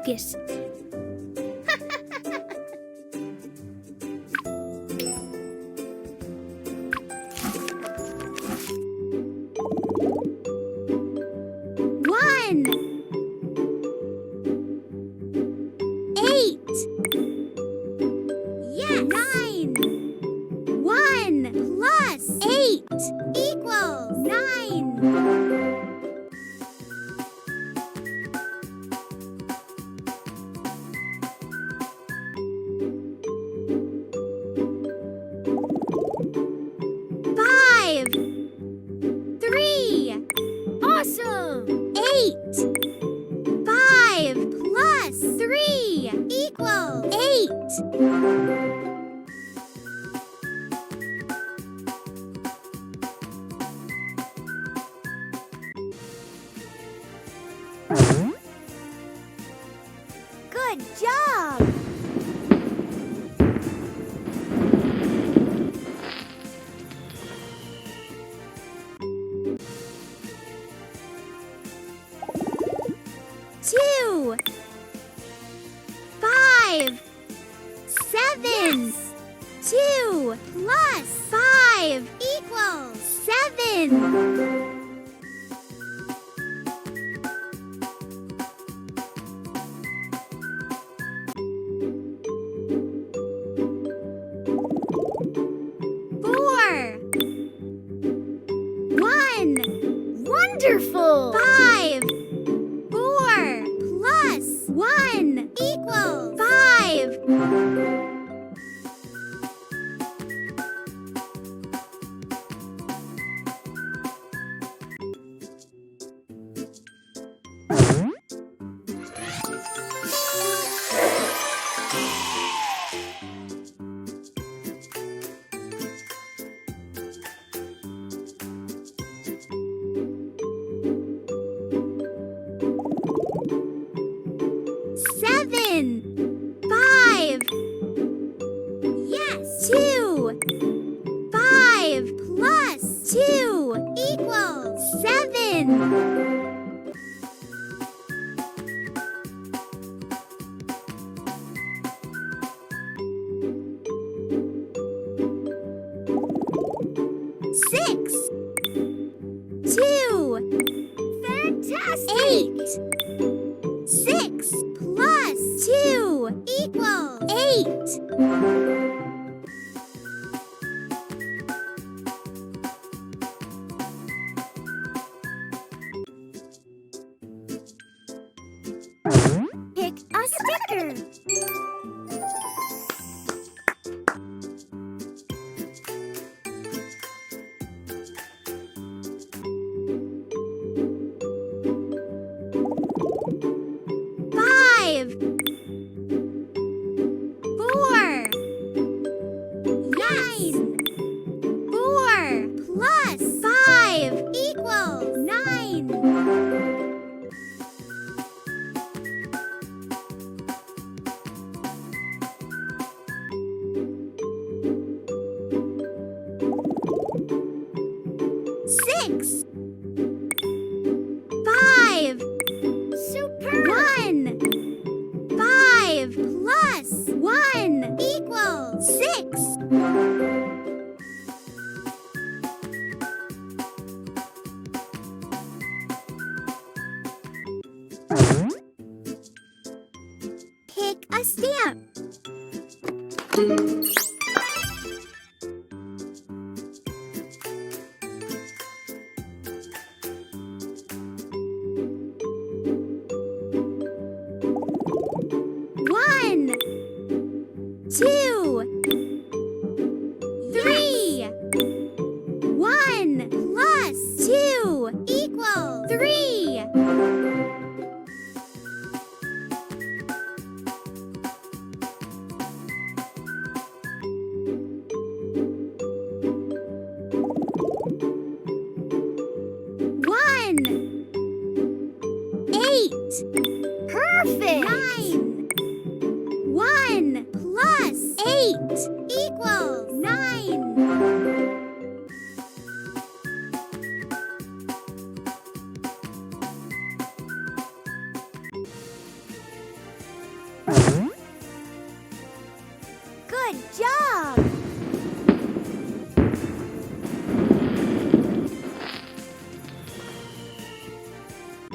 focus. One. 8. Yes. 9. 1 plus 8 equals 9. Awesome! 8. 5 plus 3 equals 8. Good job! Two. 5. 7. Yes. 2 plus 5 equals 7. Wonderful! 5. 4 plus 1 equals 5. Yes. 2. 5 plus 2 equals 7. Six. 2. Fantastic! 8. 6 plus 2 equals 8. Pick a sticker. Six. 5. Super. 1. 5 plus 1 equals 6. Pick a stamp. 1. 2. 3. 1 plus 2 equals 3. Perfect! 9. 1 plus 8 equals 9. Good job!